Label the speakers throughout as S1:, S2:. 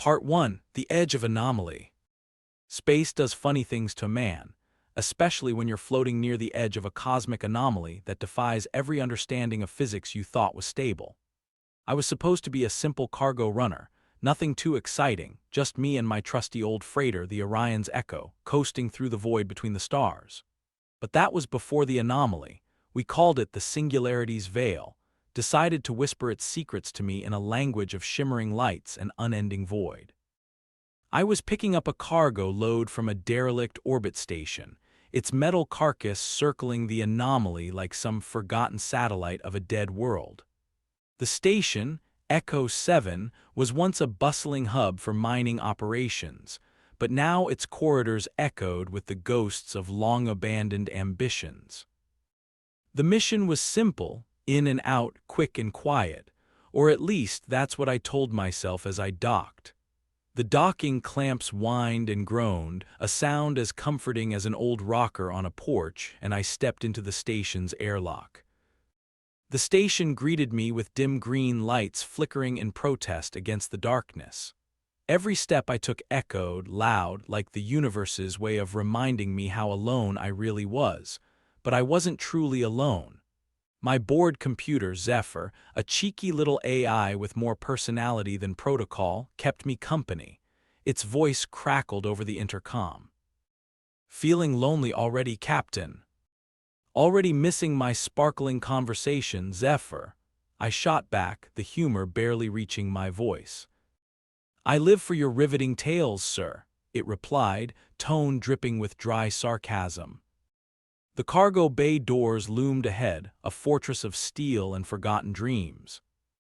S1: Part 1. The Edge of Anomaly. Space does funny things to man, especially when you're floating near the edge of a cosmic anomaly that defies every understanding of physics you thought was stable. I was supposed to be a simple cargo runner, nothing too exciting, just me and my trusty old freighter, the Orion's Echo, coasting through the void between the stars. But that was before the anomaly. We called it the Singularity's Veil, decided to whisper its secrets to me in a language of shimmering lights and unending void. I was picking up a cargo load from a derelict orbit station, its metal carcass circling the anomaly like some forgotten satellite of a dead world. The station, Echo 7, was once a bustling hub for mining operations, but now its corridors echoed with the ghosts of long-abandoned ambitions. The mission was simple, in and out, quick and quiet, or at least that's what I told myself as I docked. The docking clamps whined and groaned, a sound as comforting as an old rocker on a porch, and I stepped into the station's airlock. The station greeted me with dim green lights flickering in protest against the darkness. Every step I took echoed loud, like the universe's way of reminding me how alone I really was. But I wasn't truly alone. My board computer, Zephyr, a cheeky little AI with more personality than protocol, kept me company. Its voice crackled over the intercom. "Feeling lonely already, Captain?" Already missing my sparkling conversation, Zephyr? I shot back, the humor barely reaching my voice. "I live for your riveting tales, sir," it replied, tone dripping with dry sarcasm. The cargo bay doors loomed ahead, a fortress of steel and forgotten dreams.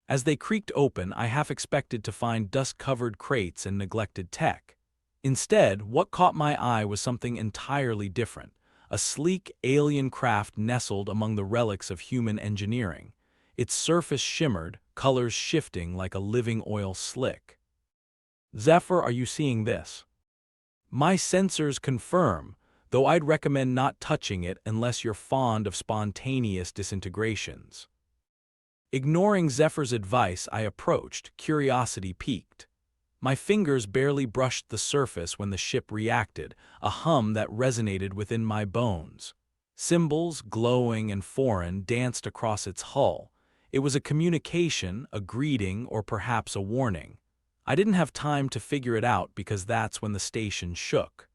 S1: As they creaked open, I half expected to find dust-covered crates and neglected tech. Instead, what caught my eye was something entirely different, a sleek alien craft nestled among the relics of human engineering. Its surface shimmered, colors shifting like a living oil slick. "Zephyr, are you seeing this?" "My sensors confirm, though I'd recommend not touching it unless you're fond of spontaneous disintegrations." Ignoring Zephyr's advice, I approached, curiosity piqued. My fingers barely brushed the surface when the ship reacted, a hum that resonated within my bones. Symbols, glowing and foreign, danced across its hull. It was a communication, a greeting, or perhaps a warning. I didn't have time to figure it out because that's when the station shook.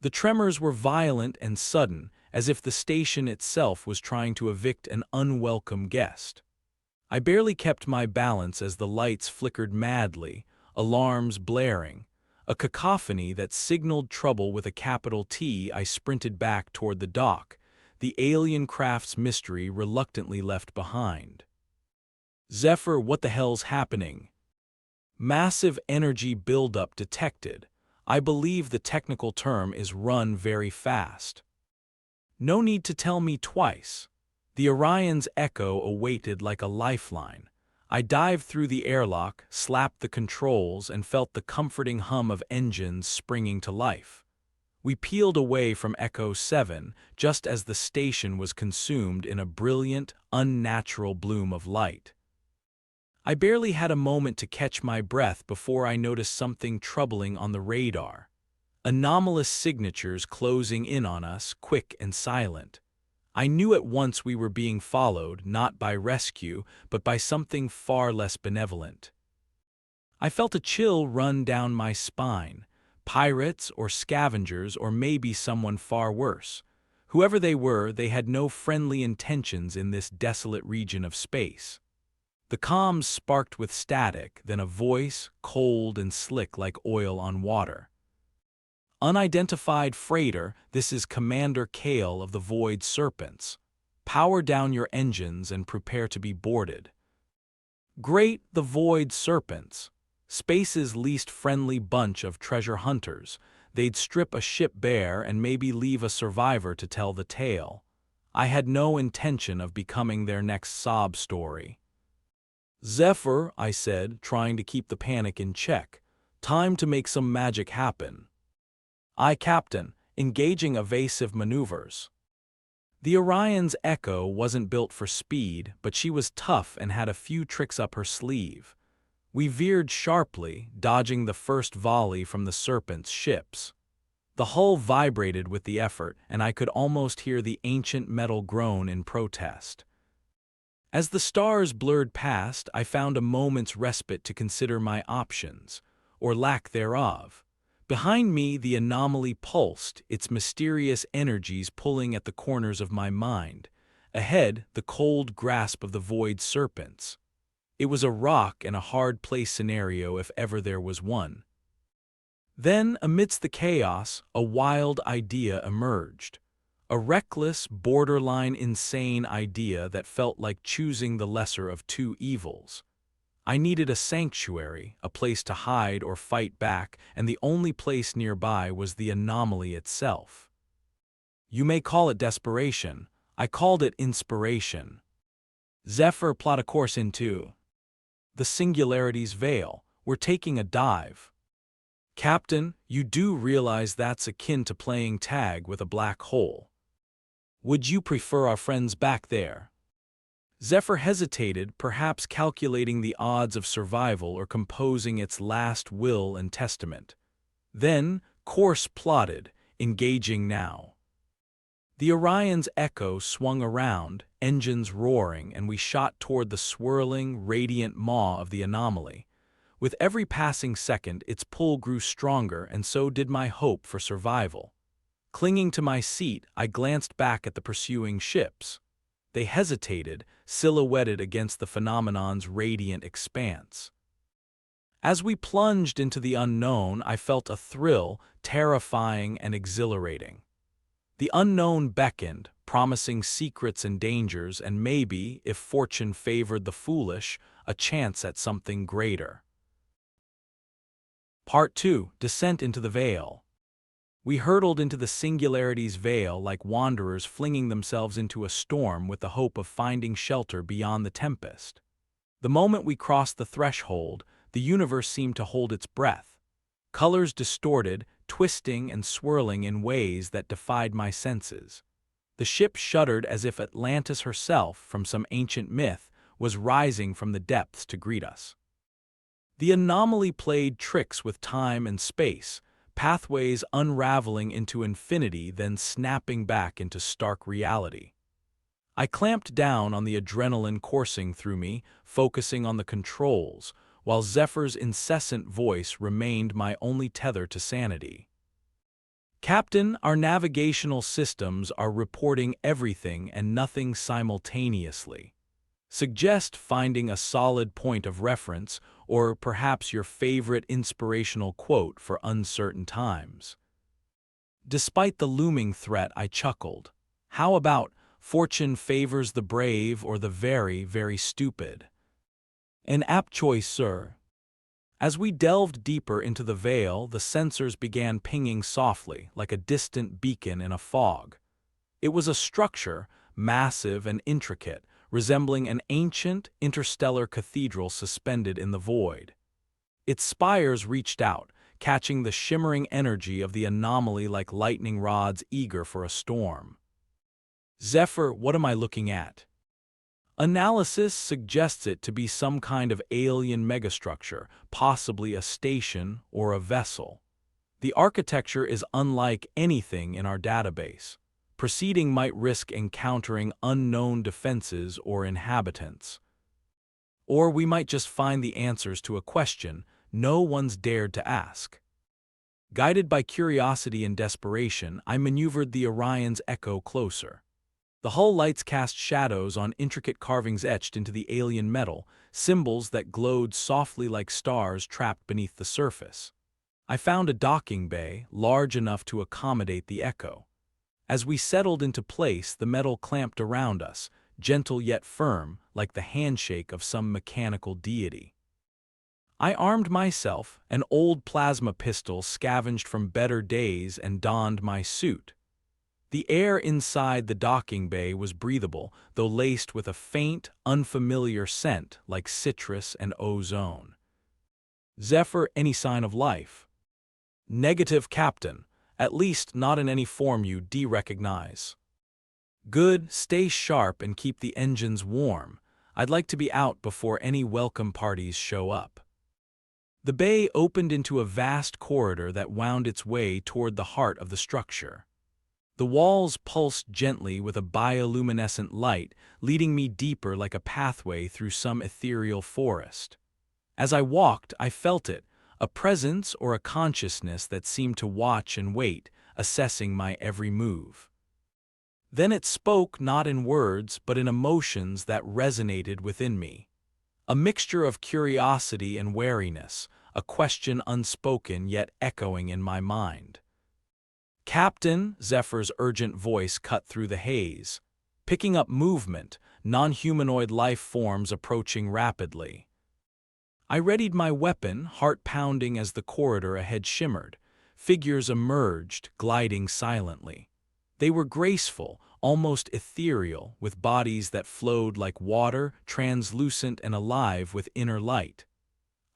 S1: The tremors were violent and sudden, as if the station itself was trying to evict an unwelcome guest. I barely kept my balance as the lights flickered madly, alarms blaring. A cacophony that signaled trouble with a capital T. I sprinted back toward the dock, the alien craft's mystery reluctantly left behind. "Zephyr, what the hell's happening?" "Massive energy buildup detected. I believe the technical term is run very fast." No need to tell me twice. The Orion's Echo awaited like a lifeline. I dived through the airlock, slapped the controls, and felt the comforting hum of engines springing to life. We peeled away from Echo 7 just as the station was consumed in a brilliant, unnatural bloom of light. I barely had a moment to catch my breath before I noticed something troubling on the radar. Anomalous signatures closing in on us, quick and silent. I knew at once we were being followed, not by rescue, but by something far less benevolent. I felt a chill run down my spine. Pirates or scavengers or maybe someone far worse. Whoever they were, they had no friendly intentions in this desolate region of space. The comms sparked with static, then a voice, cold and slick like oil on water. "Unidentified freighter, this is Commander Kale of the Void Serpents. Power down your engines and prepare to be boarded." Great, the Void Serpents. Space's least friendly bunch of treasure hunters. They'd strip a ship bare and maybe leave a survivor to tell the tale. I had no intention of becoming their next sob story. "Zephyr," I said, trying to keep the panic in check. "Time to make some magic happen." "Aye, Captain," engaging evasive maneuvers. The Orion's Echo wasn't built for speed, but she was tough and had a few tricks up her sleeve. We veered sharply, dodging the first volley from the Serpents' ships. The hull vibrated with the effort, and I could almost hear the ancient metal groan in protest. As the stars blurred past, I found a moment's respite to consider my options, or lack thereof. Behind me, the anomaly pulsed, its mysterious energies pulling at the corners of my mind. Ahead, the cold grasp of the Void Serpents. It was a rock and a hard place scenario if ever there was one. Then, amidst the chaos, a wild idea emerged. A reckless, borderline insane idea that felt like choosing the lesser of two evils. I needed a sanctuary, a place to hide or fight back, and the only place nearby was the anomaly itself. You may call it desperation. I called it inspiration. Zephyr plot a course into the Singularity's veil. We're taking a dive. Captain, you do realize that's akin to playing tag with a black hole. Would you prefer our friends back there? Zephyr hesitated, perhaps calculating the odds of survival or composing its last will and testament. Then, course plotted, engaging now. The Orion's echo swung around, engines roaring, and we shot toward the swirling, radiant maw of the anomaly. With every passing second, its pull grew stronger, and so did my hope for survival. Clinging to my seat, I glanced back at the pursuing ships. They hesitated, silhouetted against the phenomenon's radiant expanse. As we plunged into the unknown, I felt a thrill, terrifying and exhilarating. The unknown beckoned, promising secrets and dangers, and maybe, if fortune favored the foolish, a chance at something greater. Part 2. Descent into the Veil. We hurtled into the Singularity's veil like wanderers flinging themselves into a storm with the hope of finding shelter beyond the tempest. The moment we crossed the threshold, the universe seemed to hold its breath. Colors distorted, twisting and swirling in ways that defied my senses. The ship shuddered as if Atlantis herself, from some ancient myth, was rising from the depths to greet us. The anomaly played tricks with time and space, pathways unraveling into infinity then snapping back into stark reality. I clamped down on the adrenaline coursing through me, focusing on the controls, while Zephyr's incessant voice remained my only tether to sanity. Captain, our navigational systems are reporting everything and nothing simultaneously. Suggest finding a solid point of reference, or perhaps your favorite inspirational quote for uncertain times. Despite the looming threat, I chuckled. How about, fortune favors the brave or the very, very stupid? An apt choice, sir. As we delved deeper into the veil, the sensors began pinging softly, like a distant beacon in a fog. It was a structure, massive and intricate, resembling an ancient, interstellar cathedral suspended in the void. Its spires reached out, catching the shimmering energy of the anomaly like lightning rods eager for a storm. Zephyr, what am I looking at? Analysis suggests it to be some kind of alien megastructure, possibly a station or a vessel. The architecture is unlike anything in our database. Proceeding might risk encountering unknown defenses or inhabitants. Or we might just find the answers to a question no one's dared to ask. Guided by curiosity and desperation, I maneuvered the Orion's echo closer. The hull lights cast shadows on intricate carvings etched into the alien metal, symbols that glowed softly like stars trapped beneath the surface. I found a docking bay, large enough to accommodate the echo. As we settled into place, the metal clamped around us, gentle yet firm, like the handshake of some mechanical deity. I armed myself, an old plasma pistol scavenged from better days, and donned my suit. The air inside the docking bay was breathable, though laced with a faint, unfamiliar scent like citrus and ozone. Zephyr, any sign of life? Negative, Captain. At least not in any form you recognize. Good, stay sharp and keep the engines warm. I'd like to be out before any welcome parties show up. The bay opened into a vast corridor that wound its way toward the heart of the structure. The walls pulsed gently with a bioluminescent light, leading me deeper like a pathway through some ethereal forest. As I walked, I felt it, a presence or a consciousness that seemed to watch and wait, assessing my every move. Then it spoke not in words but in emotions that resonated within me. A mixture of curiosity and wariness, a question unspoken yet echoing in my mind. "Captain," Zephyr's urgent voice cut through the haze, picking up movement, non-humanoid life forms approaching rapidly. I readied my weapon, heart pounding as the corridor ahead shimmered. Figures emerged, gliding silently. They were graceful, almost ethereal, with bodies that flowed like water, translucent and alive with inner light.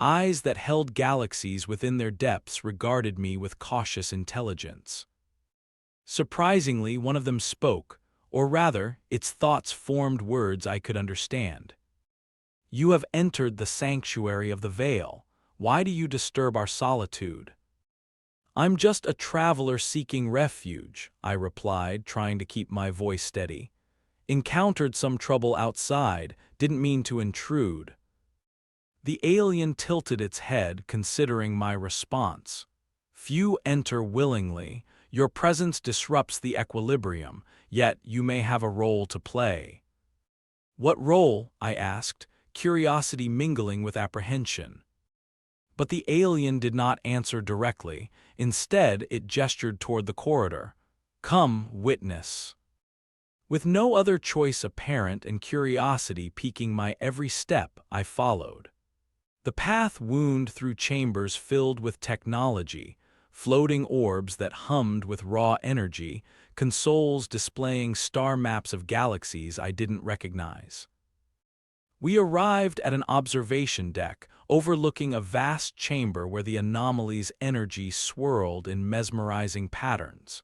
S1: Eyes that held galaxies within their depths regarded me with cautious intelligence. Surprisingly, one of them spoke, or rather, its thoughts formed words I could understand. "You have entered the sanctuary of the Veil. Why do you disturb our solitude?" "I'm just a traveler seeking refuge," I replied, trying to keep my voice steady. "Encountered some trouble outside, didn't mean to intrude." The alien tilted its head, considering my response. "Few enter willingly. Your presence disrupts the equilibrium, yet you may have a role to play." "What role?" I asked, curiosity mingling with apprehension. But the alien did not answer directly. Instead, it gestured toward the corridor. "Come, witness." With no other choice apparent and curiosity piquing my every step, I followed. The path wound through chambers filled with technology, floating orbs that hummed with raw energy, consoles displaying star maps of galaxies I didn't recognize. We arrived at an observation deck, overlooking a vast chamber where the anomaly's energy swirled in mesmerizing patterns.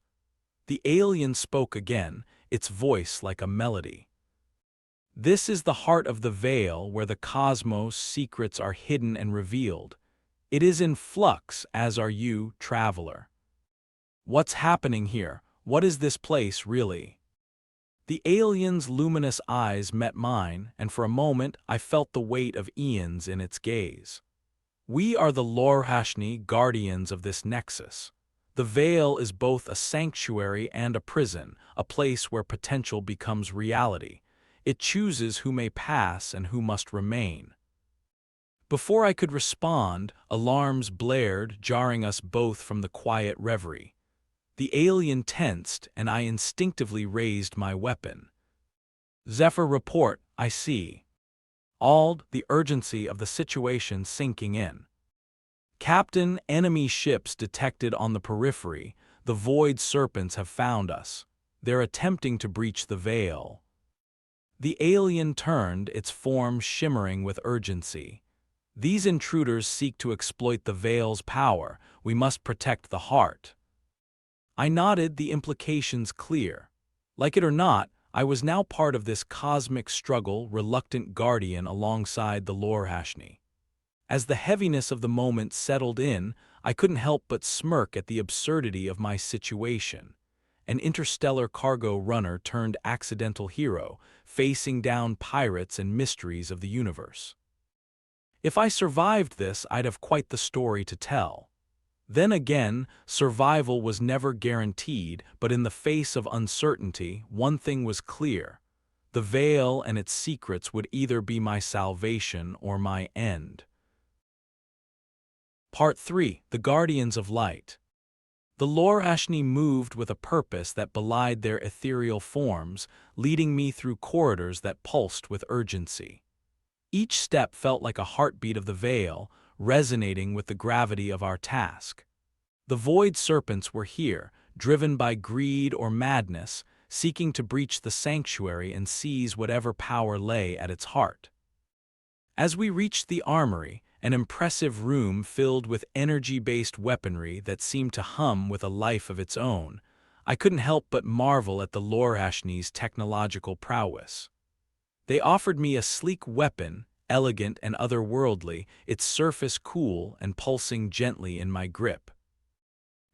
S1: The alien spoke again, its voice like a melody. "This is the heart of the Veil, where the cosmos' secrets are hidden and revealed. It is in flux, as are you, traveler." "What's happening here? What is this place, really?" The alien's luminous eyes met mine, and for a moment I felt the weight of eons in its gaze. "We are the Lorhashni, guardians of this nexus. The Veil is both a sanctuary and a prison, a place where potential becomes reality. It chooses who may pass and who must remain." Before I could respond, alarms blared, jarring us both from the quiet reverie. The alien tensed, and I instinctively raised my weapon. "Zephyr, report, I see." Awed, the urgency of the situation sinking in. "Captain, enemy ships detected on the periphery. The Void Serpents have found us. They're attempting to breach the Veil." The alien turned, its form shimmering with urgency. "These intruders seek to exploit the Veil's power. We must protect the heart." I nodded, the implications clear. Like it or not, I was now part of this cosmic struggle, reluctant guardian alongside the Lorhashni. As the heaviness of the moment settled in, I couldn't help but smirk at the absurdity of my situation. An interstellar cargo runner turned accidental hero, facing down pirates and mysteries of the universe. If I survived this, I'd have quite the story to tell. Then again, survival was never guaranteed, but in the face of uncertainty, one thing was clear. The Veil and its secrets would either be my salvation or my end. Part 3. The Guardians of Light. The Lorhashni moved with a purpose that belied their ethereal forms, leading me through corridors that pulsed with urgency. Each step felt like a heartbeat of the Veil, resonating with the gravity of our task. The Void Serpents were here, driven by greed or madness, seeking to breach the sanctuary and seize whatever power lay at its heart. As we reached the armory, an impressive room filled with energy-based weaponry that seemed to hum with a life of its own, I couldn't help but marvel at the Lorhashni's technological prowess. They offered me a sleek weapon, elegant and otherworldly, its surface cool and pulsing gently in my grip.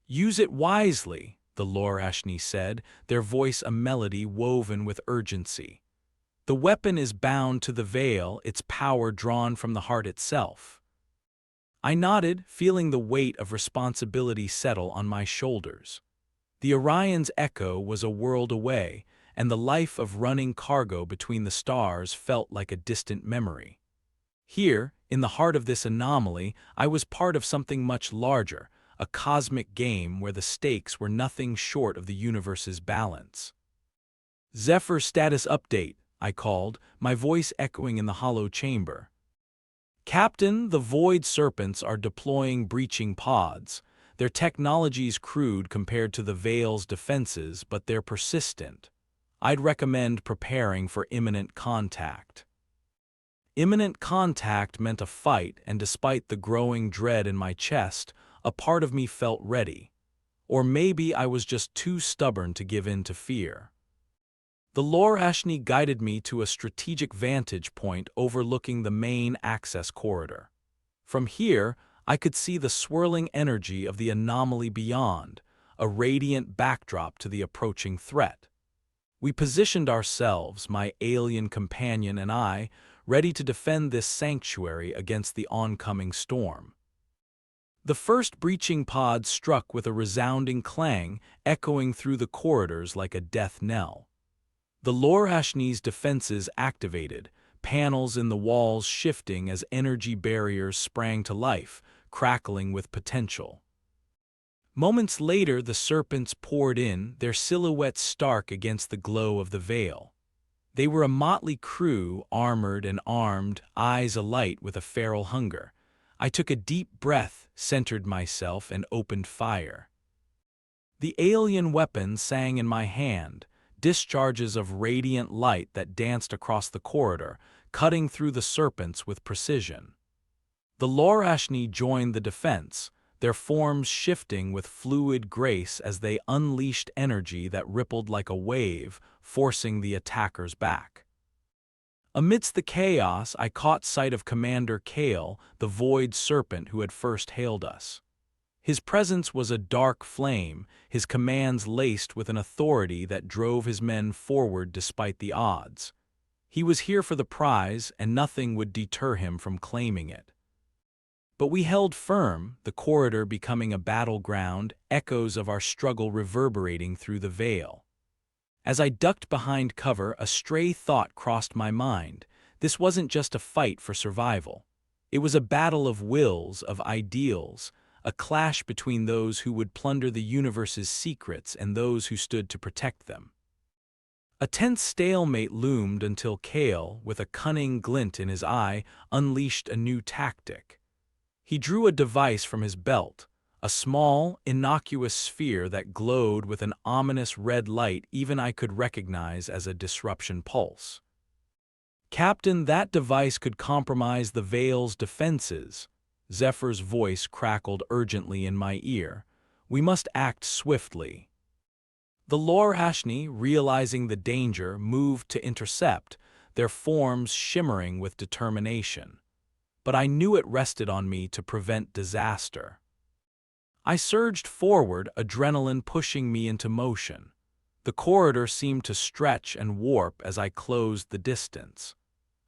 S1: "Use it wisely," the Lorashni said, their voice a melody woven with urgency. "The weapon is bound to the veil, its power drawn from the heart itself." I nodded, feeling the weight of responsibility settle on my shoulders. The Orion's echo was a world away, and the life of running cargo between the stars felt like a distant memory. Here, in the heart of this anomaly, I was part of something much larger, a cosmic game where the stakes were nothing short of the universe's balance. "Zephyr status update," I called, my voice echoing in the hollow chamber. "Captain, the Void Serpents are deploying breaching pods. Their technology's crude compared to the Veil's defenses, but they're persistent. I'd recommend preparing for imminent contact." Imminent contact meant a fight, and despite the growing dread in my chest, a part of me felt ready. Or maybe I was just too stubborn to give in to fear. The Lorashni guided me to a strategic vantage point overlooking the main access corridor. From here, I could see the swirling energy of the anomaly beyond, a radiant backdrop to the approaching threat. We positioned ourselves, my alien companion and I, ready to defend this sanctuary against the oncoming storm. The first breaching pod struck with a resounding clang, echoing through the corridors like a death knell. The Lorashni's defenses activated, panels in the walls shifting as energy barriers sprang to life, crackling with potential. Moments later, the serpents poured in, their silhouettes stark against the glow of the veil. They were a motley crew, armored and armed, eyes alight with a feral hunger. I took a deep breath, centered myself, and opened fire. The alien weapon sang in my hand, discharges of radiant light that danced across the corridor, cutting through the serpents with precision. The Lorashni joined the defense, their forms shifting with fluid grace as they unleashed energy that rippled like a wave, forcing the attackers back. Amidst the chaos, I caught sight of Commander Kale, the Void Serpent who had first hailed us. His presence was a dark flame, his commands laced with an authority that drove his men forward despite the odds. He was here for the prize, and nothing would deter him from claiming it. But we held firm, the corridor becoming a battleground, echoes of our struggle reverberating through the veil. As I ducked behind cover, a stray thought crossed my mind. This wasn't just a fight for survival. It was a battle of wills, of ideals, a clash between those who would plunder the universe's secrets and those who stood to protect them. A tense stalemate loomed until Kale, with a cunning glint in his eye, unleashed a new tactic. He drew a device from his belt, a small, innocuous sphere that glowed with an ominous red light even I could recognize as a disruption pulse. "Captain, that device could compromise the Veil's defenses." Zephyr's voice crackled urgently in my ear. "We must act swiftly." The Lorashni, realizing the danger, moved to intercept, their forms shimmering with determination. But I knew it rested on me to prevent disaster. I surged forward, adrenaline pushing me into motion. The corridor seemed to stretch and warp as I closed the distance.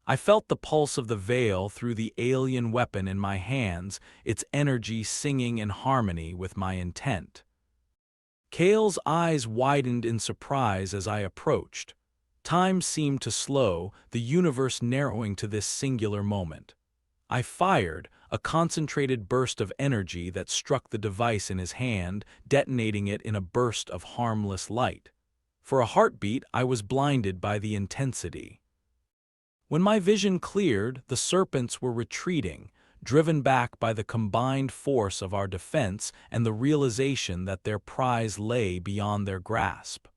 S1: I felt the pulse of the veil through the alien weapon in my hands, its energy singing in harmony with my intent. Kale's eyes widened in surprise as I approached. Time seemed to slow, the universe narrowing to this singular moment. I fired, a concentrated burst of energy that struck the device in his hand, detonating it in a burst of harmless light. For a heartbeat, I was blinded by the intensity. When my vision cleared, the serpents were retreating, driven back by the combined force of our defense and the realization that their prize lay beyond their grasp.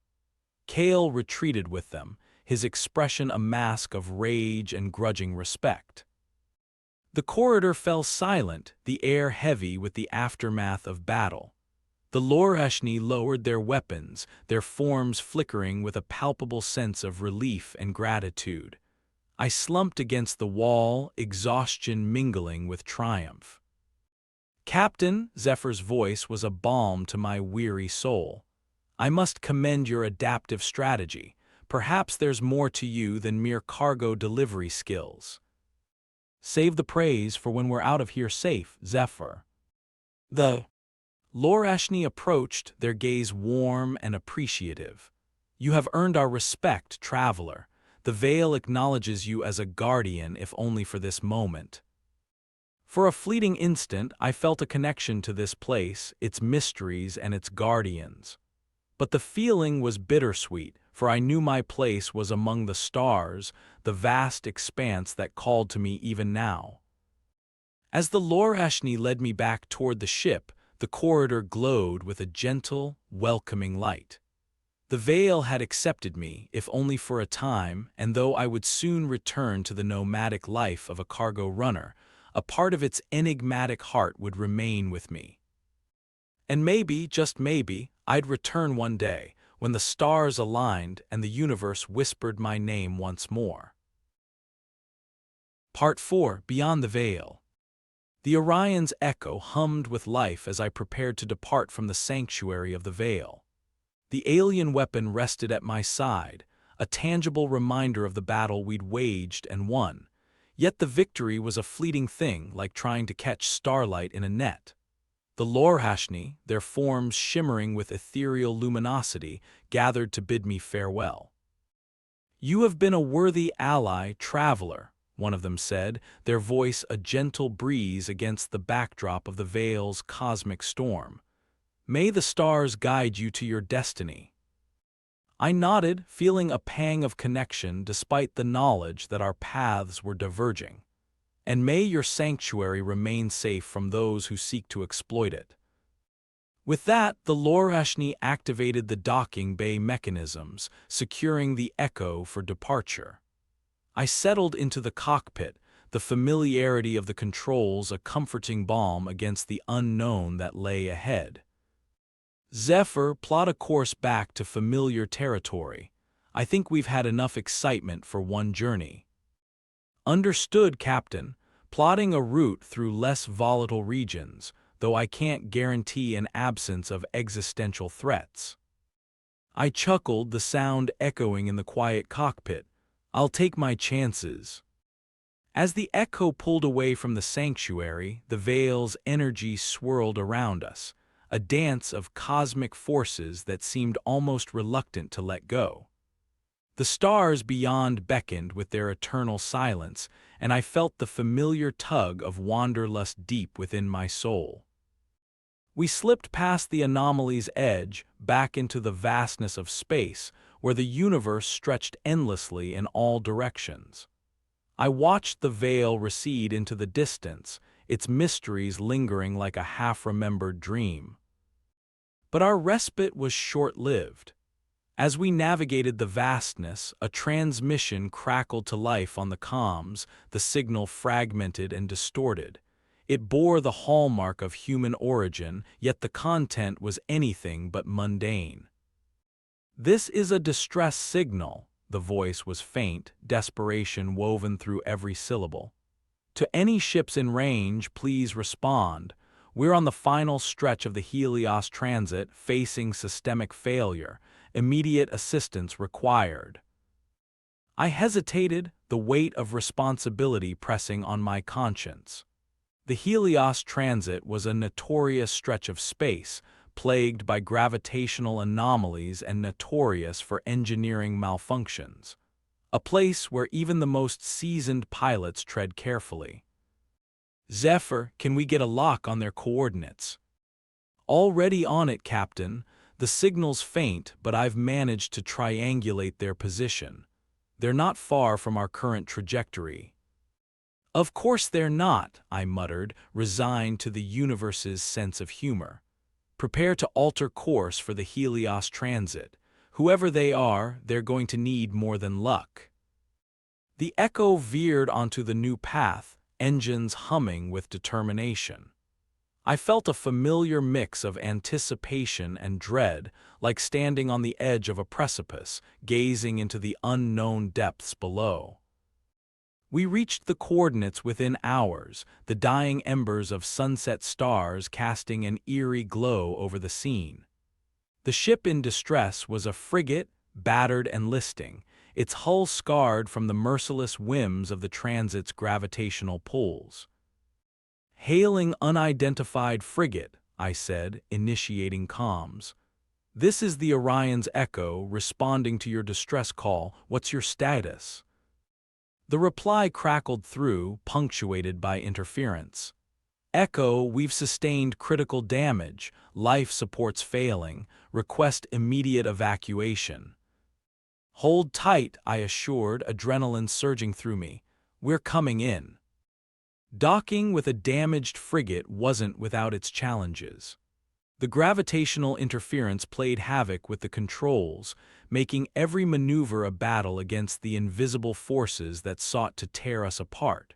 S1: Kale retreated with them, his expression a mask of rage and grudging respect. The corridor fell silent, the air heavy with the aftermath of battle. The Lorashni lowered their weapons, their forms flickering with a palpable sense of relief and gratitude. I slumped against the wall, exhaustion mingling with triumph. "Captain," Zephyr's voice was a balm to my weary soul. "I must commend your adaptive strategy. Perhaps there's more to you than mere cargo delivery skills." "Save the praise for when we're out of here safe, Zephyr." The Lorashni approached, their gaze warm and appreciative. "You have earned our respect, traveler. The Veil acknowledges you as a guardian, if only for this moment." For a fleeting instant, I felt a connection to this place, its mysteries and its guardians. But the feeling was bittersweet, for I knew my place was among the stars, the vast expanse that called to me even now. As the Lorashni led me back toward the ship, the corridor glowed with a gentle, welcoming light. The Veil had accepted me, if only for a time, and though I would soon return to the nomadic life of a cargo runner, a part of its enigmatic heart would remain with me. And maybe, just maybe, I'd return one day, when the stars aligned and the universe whispered my name once more. Part 4: Beyond the Veil. The Orion's echo hummed with life as I prepared to depart from the sanctuary of the Veil. The alien weapon rested at my side, a tangible reminder of the battle we'd waged and won. Yet the victory was a fleeting thing, like trying to catch starlight in a net. The Lorashni, their forms shimmering with ethereal luminosity, gathered to bid me farewell. "You have been a worthy ally, traveler," one of them said, their voice a gentle breeze against the backdrop of the Veil's cosmic storm. "May the stars guide you to your destiny." I nodded, feeling a pang of connection despite the knowledge that our paths were diverging. "And may your sanctuary remain safe from those who seek to exploit it." With that, the Lorashni activated the docking bay mechanisms, securing the Echo for departure. I settled into the cockpit, the familiarity of the controls a comforting balm against the unknown that lay ahead. "Zephyr, plot a course back to familiar territory. I think we've had enough excitement for one journey." "Understood, Captain. Plotting a route through less volatile regions, though I can't guarantee an absence of existential threats." I chuckled, the sound echoing in the quiet cockpit. "I'll take my chances." As the Echo pulled away from the sanctuary, the Veil's energy swirled around us, a dance of cosmic forces that seemed almost reluctant to let go. The stars beyond beckoned with their eternal silence, and I felt the familiar tug of wanderlust deep within my soul. We slipped past the anomaly's edge, back into the vastness of space, where the universe stretched endlessly in all directions. I watched the Veil recede into the distance, its mysteries lingering like a half-remembered dream. But our respite was short-lived. As we navigated the vastness, a transmission crackled to life on the comms, the signal fragmented and distorted. It bore the hallmark of human origin, yet the content was anything but mundane. "This is a distress signal." The voice was faint, desperation woven through every syllable. "To any ships in range, please respond. We're on the final stretch of the Helios transit, facing systemic failure. Immediate assistance required." I hesitated, the weight of responsibility pressing on my conscience. The Helios transit was a notorious stretch of space, plagued by gravitational anomalies and notorious for engineering malfunctions. A place where even the most seasoned pilots tread carefully. "Zephyr, can we get a lock on their coordinates?" "Already on it, Captain. The signal's faint, but I've managed to triangulate their position. They're not far from our current trajectory." "Of course they're not," I muttered, resigned to the universe's sense of humor. "Prepare to alter course for the Helios transit. Whoever they are, they're going to need more than luck." The Echo veered onto the new path, engines humming with determination. I felt a familiar mix of anticipation and dread, like standing on the edge of a precipice, gazing into the unknown depths below. We reached the coordinates within hours, the dying embers of sunset stars casting an eerie glow over the scene. The ship in distress was a frigate, battered and listing, its hull scarred from the merciless whims of the transit's gravitational pulls. "Hailing unidentified frigate," I said, initiating comms. "This is the Orion's Echo responding to your distress call. What's your status?" The reply crackled through, punctuated by interference. "Echo, we've sustained critical damage. Life support's failing. Request immediate evacuation." "Hold tight," I assured, adrenaline surging through me. "We're coming in." Docking with a damaged frigate wasn't without its challenges. The gravitational interference played havoc with the controls, making every maneuver a battle against the invisible forces that sought to tear us apart.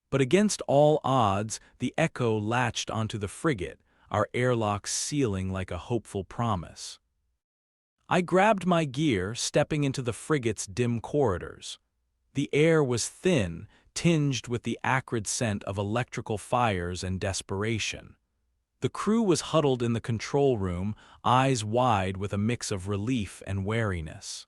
S1: But against all odds, the Echo latched onto the frigate, our airlock sealing like a hopeful promise. I grabbed my gear, stepping into the frigate's dim corridors. The air was thin, tinged with the acrid scent of electrical fires and desperation. The crew was huddled in the control room, eyes wide with a mix of relief and wariness.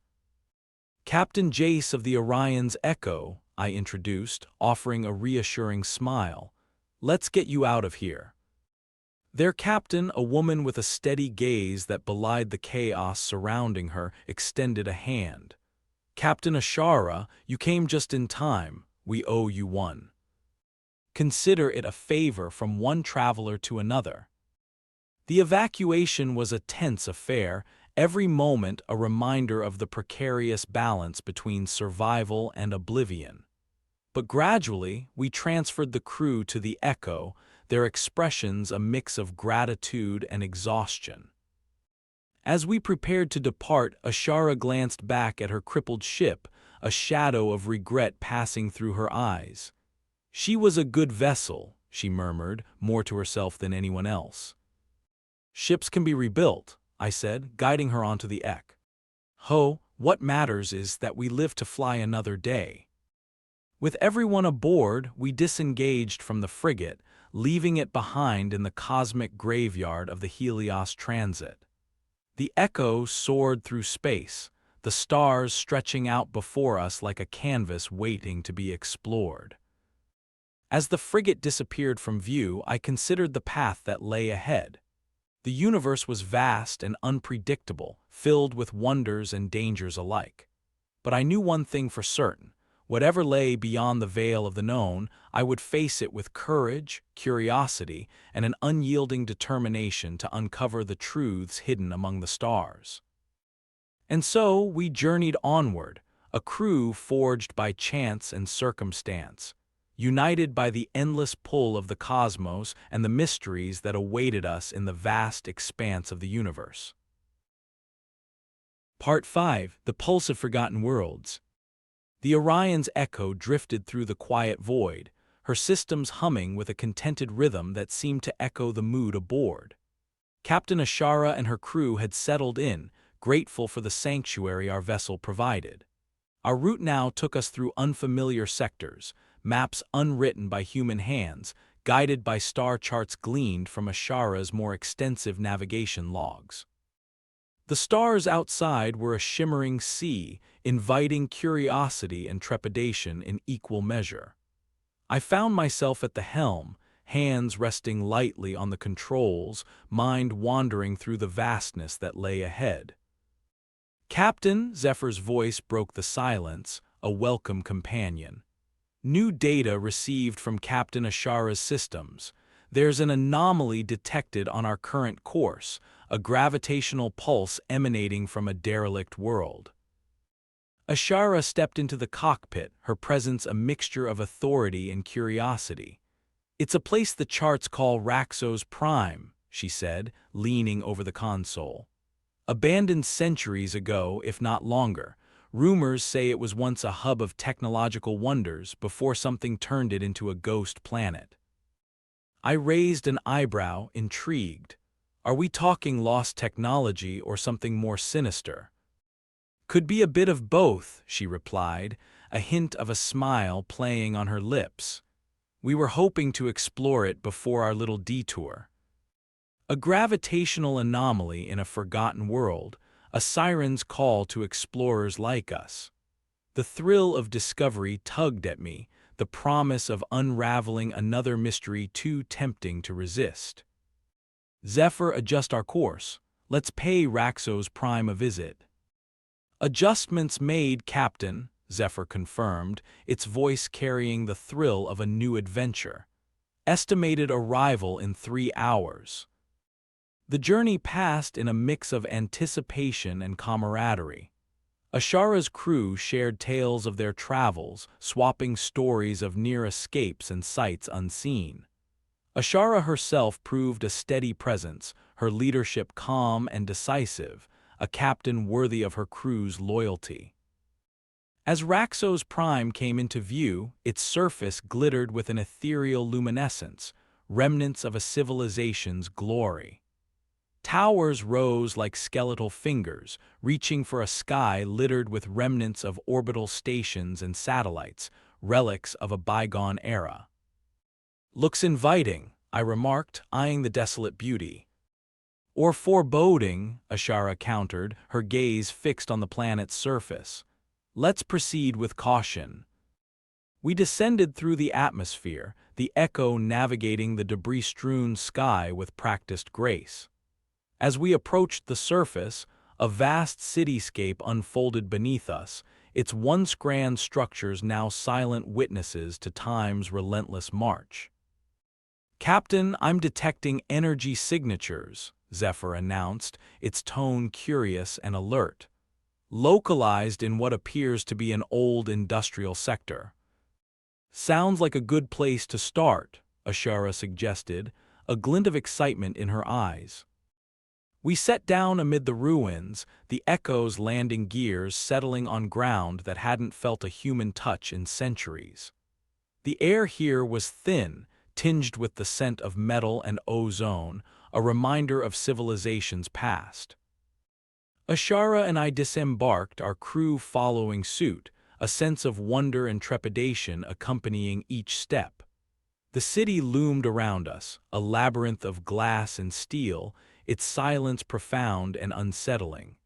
S1: "Captain Jace of the Orion's Echo," I introduced, offering a reassuring smile. "Let's get you out of here." Their captain, a woman with a steady gaze that belied the chaos surrounding her, extended a hand. "Captain Ashara, you came just in time. We owe you one." Consider it a favor from one traveler to another. The evacuation was a tense affair, every moment a reminder of the precarious balance between survival and oblivion. But gradually, we transferred the crew to the Echo, their expressions a mix of gratitude and exhaustion. As we prepared to depart, Ashara glanced back at her crippled ship, a shadow of regret passing through her eyes. "She was a good vessel," she murmured, more to herself than anyone else. "Ships can be rebuilt," I said, guiding her onto the Ek. What matters is that we live to fly another day." With everyone aboard, we disengaged from the frigate, leaving it behind in the cosmic graveyard of the Helios transit. The Echo soared through space, the stars stretching out before us like a canvas waiting to be explored. As the frigate disappeared from view, I considered the path that lay ahead. The universe was vast and unpredictable, filled with wonders and dangers alike. But I knew one thing for certain. Whatever lay beyond the veil of the known, I would face it with courage, curiosity, and an unyielding determination to uncover the truths hidden among the stars. And so we journeyed onward, a crew forged by chance and circumstance, united by the endless pull of the cosmos and the mysteries that awaited us in the vast expanse of the universe. Part 5. The Pulse of Forgotten Worlds. The Orion's Echo drifted through the quiet void, her systems humming with a contented rhythm that seemed to echo the mood aboard. Captain Ashara and her crew had settled in, grateful for the sanctuary our vessel provided. Our route now took us through unfamiliar sectors, maps unwritten by human hands, guided by star charts gleaned from Ashara's more extensive navigation logs. The stars outside were a shimmering sea, inviting curiosity and trepidation in equal measure. I found myself at the helm, hands resting lightly on the controls, mind wandering through the vastness that lay ahead. "Captain," Zephyr's voice broke the silence, a welcome companion. "New data received from Captain Ashara's systems. There's an anomaly detected on our current course, a gravitational pulse emanating from a derelict world." Ashara stepped into the cockpit, her presence a mixture of authority and curiosity. "It's a place the charts call Raxos Prime," she said, leaning over the console. "Abandoned centuries ago, if not longer. Rumors say it was once a hub of technological wonders before something turned it into a ghost planet." I raised an eyebrow, intrigued. "Are we talking lost technology or something more sinister?" "Could be a bit of both," she replied, a hint of a smile playing on her lips. We were hoping to explore it before our little detour. A gravitational anomaly in a forgotten world, a siren's call to explorers like us. The thrill of discovery tugged at me, the promise of unraveling another mystery too tempting to resist. Zephyr, adjust our course. Let's pay Raxos Prime a visit. Adjustments made, Captain, Zephyr confirmed, its voice carrying the thrill of a new adventure. Estimated arrival in 3 hours. The journey passed in a mix of anticipation and camaraderie. Ashara's crew shared tales of their travels, swapping stories of near escapes and sights unseen. Ashara herself proved a steady presence, her leadership calm and decisive, a captain worthy of her crew's loyalty. As Raxos Prime came into view, its surface glittered with an ethereal luminescence, remnants of a civilization's glory. Towers rose like skeletal fingers, reaching for a sky littered with remnants of orbital stations and satellites, relics of a bygone era. Looks inviting, I remarked, eyeing the desolate beauty. Or foreboding, Ashara countered, her gaze fixed on the planet's surface. Let's proceed with caution. We descended through the atmosphere, the echo navigating the debris-strewn sky with practiced grace. As we approached the surface, a vast cityscape unfolded beneath us, its once grand structures now silent witnesses to time's relentless march. Captain, I'm detecting energy signatures, Zephyr announced, its tone curious and alert. Localized in what appears to be an old industrial sector. Sounds like a good place to start, Ashara suggested, a glint of excitement in her eyes. We set down amid the ruins, the echoes landing gears settling on ground that hadn't felt a human touch in centuries. The air here was thin, tinged with the scent of metal and ozone, a reminder of civilizations past. Ashara and I disembarked, our crew following suit, a sense of wonder and trepidation accompanying each step. The city loomed around us, a labyrinth of glass and steel, its silence profound and unsettling.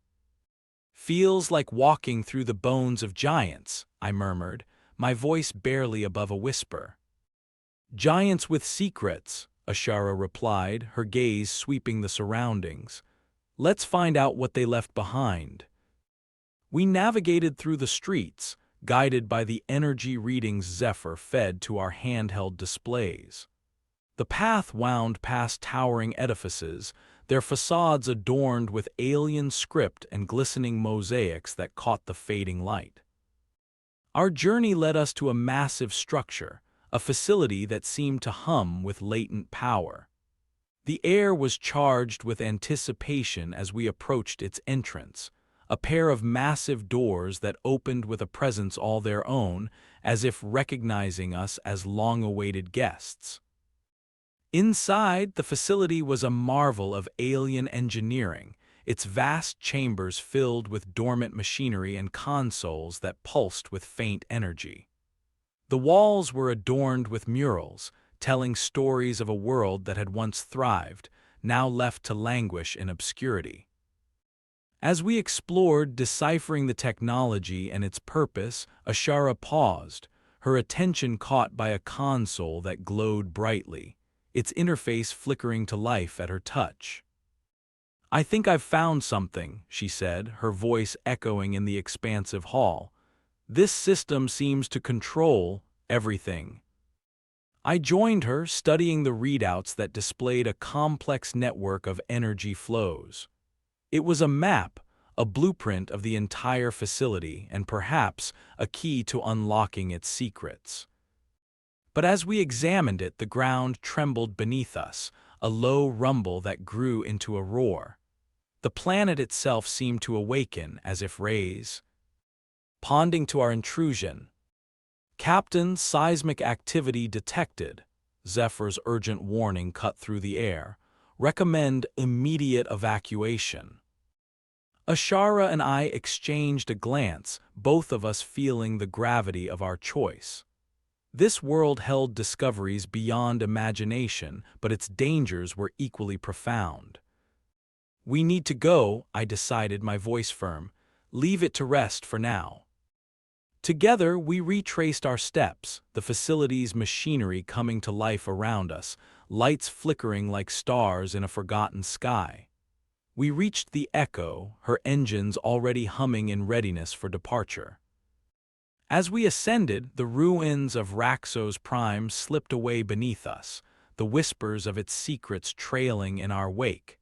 S1: Feels like walking through the bones of giants, I murmured, my voice barely above a whisper. Giants with secrets, Ashara replied, her gaze sweeping the surroundings. Let's find out what they left behind. We navigated through the streets, guided by the energy readings Zephyr fed to our handheld displays. The path wound past towering edifices, their facades adorned with alien script and glistening mosaics that caught the fading light. Our journey led us to a massive structure, a facility that seemed to hum with latent power. The air was charged with anticipation as we approached its entrance, a pair of massive doors that opened with a presence all their own, as if recognizing us as long-awaited guests. Inside, the facility was a marvel of alien engineering, its vast chambers filled with dormant machinery and consoles that pulsed with faint energy. The walls were adorned with murals, telling stories of a world that had once thrived, now left to languish in obscurity. As we explored, deciphering the technology and its purpose, Ashara paused, her attention caught by a console that glowed brightly, its interface flickering to life at her touch. I think I've found something, she said, her voice echoing in the expansive hall. This system seems to control everything. I joined her, studying the readouts that displayed a complex network of energy flows. It was a map, a blueprint of the entire facility, and perhaps a key to unlocking its secrets. But as we examined it, the ground trembled beneath us, a low rumble that grew into a roar. The planet itself seemed to awaken, as if responding to our intrusion. Captain, seismic activity detected. Zephyr's urgent warning cut through the air. Recommend immediate evacuation. Ashara and I exchanged a glance, both of us feeling the gravity of our choice. This world held discoveries beyond imagination, but its dangers were equally profound. "We need to go," I decided, my voice firm. "Leave it to rest for now." Together, we retraced our steps, the facility's machinery coming to life around us, lights flickering like stars in a forgotten sky. We reached the Echo, her engines already humming in readiness for departure. As we ascended, the ruins of Raxos Prime slipped away beneath us, the whispers of its secrets trailing in our wake.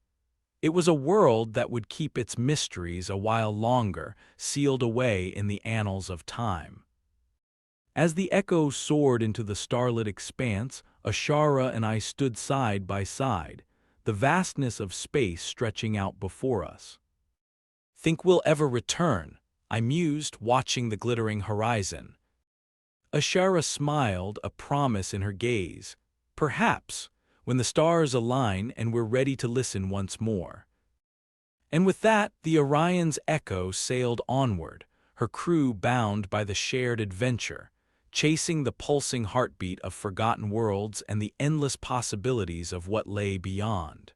S1: It was a world that would keep its mysteries a while longer, sealed away in the annals of time. As the Echo soared into the starlit expanse, Ashara and I stood side by side, the vastness of space stretching out before us. "Think we'll ever return?" I mused, watching the glittering horizon. Ashara smiled, a promise in her gaze. "Perhaps, when the stars align and we're ready to listen once more." And with that, the Orion's Echo sailed onward, her crew bound by the shared adventure, chasing the pulsing heartbeat of forgotten worlds and the endless possibilities of what lay beyond.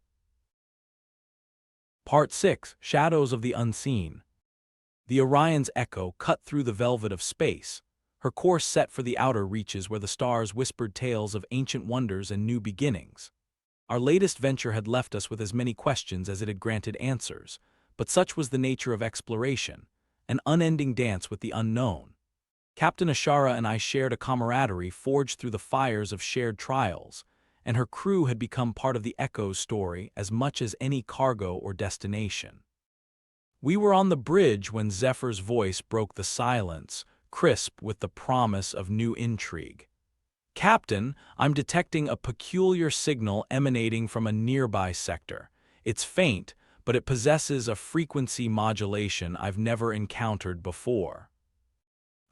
S1: Part 6: Shadows of the Unseen. The Orion's Echo cut through the velvet of space, her course set for the outer reaches where the stars whispered tales of ancient wonders and new beginnings. Our latest venture had left us with as many questions as it had granted answers, but such was the nature of exploration, an unending dance with the unknown. Captain Ashara and I shared a camaraderie forged through the fires of shared trials, and her crew had become part of the Echo's story as much as any cargo or destination. We were on the bridge when Zephyr's voice broke the silence, crisp with the promise of new intrigue. "Captain, I'm detecting a peculiar signal emanating from a nearby sector. It's faint, but it possesses a frequency modulation I've never encountered before."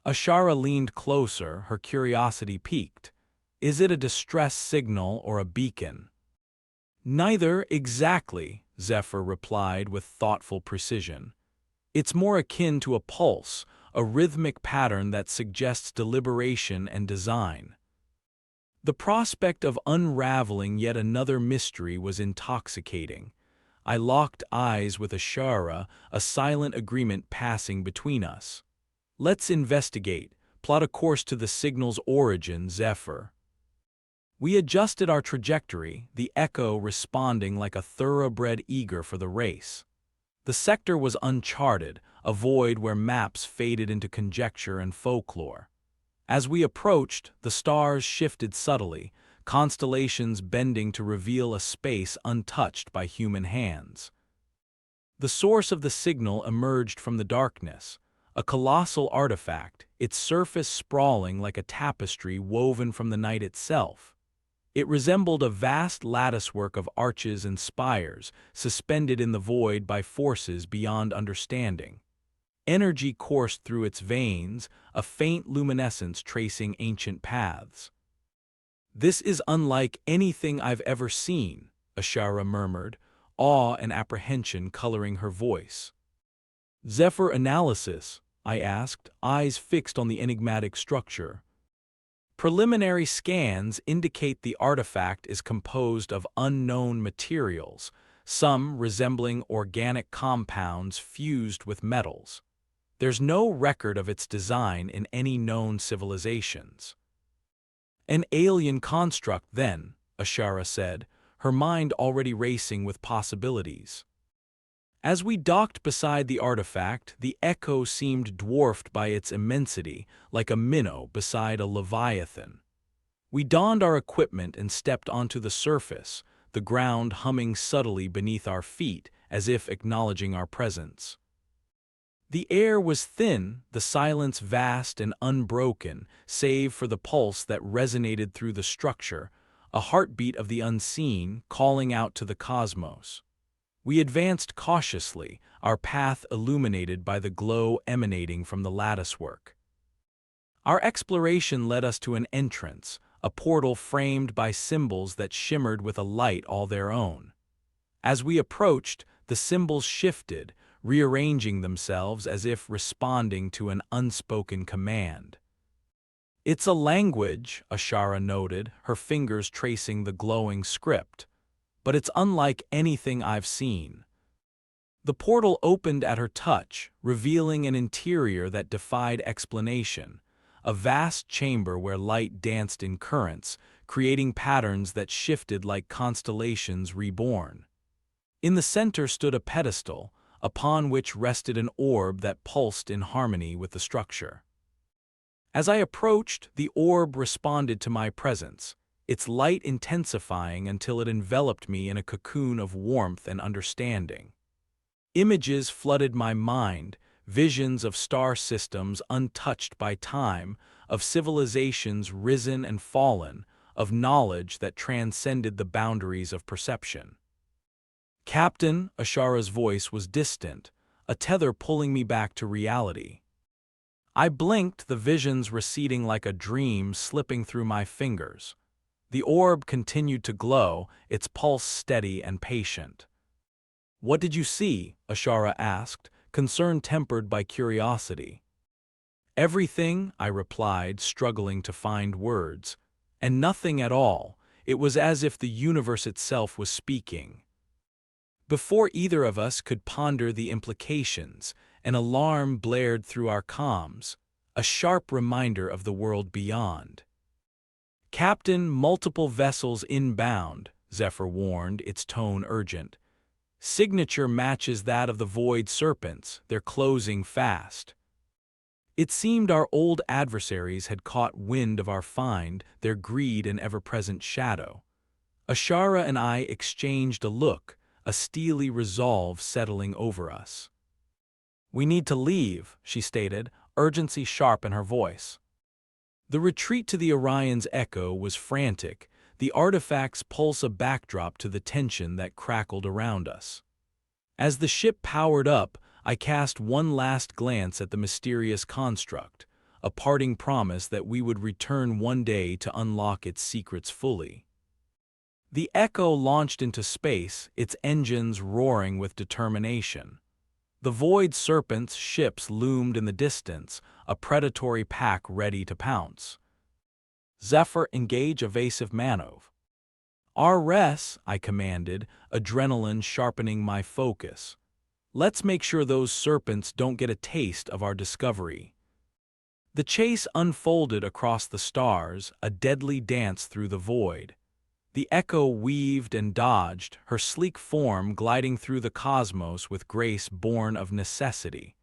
S1: Ashara leaned closer, her curiosity piqued. "Is it a distress signal or a beacon?" "Neither exactly," Zephyr replied with thoughtful precision. "It's more akin to a pulse, a rhythmic pattern that suggests deliberation and design." The prospect of unraveling yet another mystery was intoxicating. I locked eyes with Ashara, a silent agreement passing between us. "Let's investigate, plot a course to the signal's origin, Zephyr." We adjusted our trajectory, the Echo responding like a thoroughbred eager for the race. The sector was uncharted, a void where maps faded into conjecture and folklore. As we approached, the stars shifted subtly, constellations bending to reveal a space untouched by human hands. The source of the signal emerged from the darkness, a colossal artifact, its surface sprawling like a tapestry woven from the night itself. It resembled a vast latticework of arches and spires, suspended in the void by forces beyond understanding. Energy coursed through its veins, a faint luminescence tracing ancient paths. "This is unlike anything I've ever seen," Ashara murmured, awe and apprehension coloring her voice. "Zephyr analysis?" I asked, eyes fixed on the enigmatic structure. "Preliminary scans indicate the artifact is composed of unknown materials, some resembling organic compounds fused with metals. There's no record of its design in any known civilizations." "An alien construct, then," Ashara said, her mind already racing with possibilities. As we docked beside the artifact, the Echo seemed dwarfed by its immensity, like a minnow beside a leviathan. We donned our equipment and stepped onto the surface, the ground humming subtly beneath our feet as if acknowledging our presence. The air was thin, the silence vast and unbroken, save for the pulse that resonated through the structure, a heartbeat of the unseen calling out to the cosmos. We advanced cautiously, our path illuminated by the glow emanating from the latticework. Our exploration led us to an entrance, a portal framed by symbols that shimmered with a light all their own. As we approached, the symbols shifted, rearranging themselves as if responding to an unspoken command. "It's a language," Ashara noted, her fingers tracing the glowing script, "but it's unlike anything I've seen." The portal opened at her touch, revealing an interior that defied explanation, a vast chamber where light danced in currents, creating patterns that shifted like constellations reborn. In the center stood a pedestal, upon which rested an orb that pulsed in harmony with the structure. As I approached, the orb responded to my presence, its light intensifying until it enveloped me in a cocoon of warmth and understanding. Images flooded my mind, visions of star systems untouched by time, of civilizations risen and fallen, of knowledge that transcended the boundaries of perception. "Captain," Ashara's voice was distant, a tether pulling me back to reality. I blinked, the visions receding like a dream slipping through my fingers. The orb continued to glow, its pulse steady and patient. "What did you see?" Ashara asked, concern tempered by curiosity. "Everything," I replied, struggling to find words. "And nothing at all. It was as if the universe itself was speaking." Before either of us could ponder the implications, an alarm blared through our comms, a sharp reminder of the world beyond. "Captain, multiple vessels inbound," Zephyr warned, its tone urgent. "Signature matches that of the Void Serpents, they're closing fast." It seemed our old adversaries had caught wind of our find, their greed an ever-present shadow. Ashara and I exchanged a look, a steely resolve settling over us. "We need to leave," she stated, urgency sharp in her voice. The retreat to the Orion's echo was frantic, the artifact's pulse a backdrop to the tension that crackled around us. As the ship powered up, I cast one last glance at the mysterious construct, a parting promise that we would return one day to unlock its secrets fully. The Echo launched into space, its engines roaring with determination. The Void Serpents' ships loomed in the distance, a predatory pack ready to pounce. "Zephyr, engage evasive maneuver." "Res," I commanded, adrenaline sharpening my focus. "Let's make sure those serpents don't get a taste of our discovery." The chase unfolded across the stars, a deadly dance through the void. The Echo weaved and dodged, her sleek form gliding through the cosmos with grace born of necessity.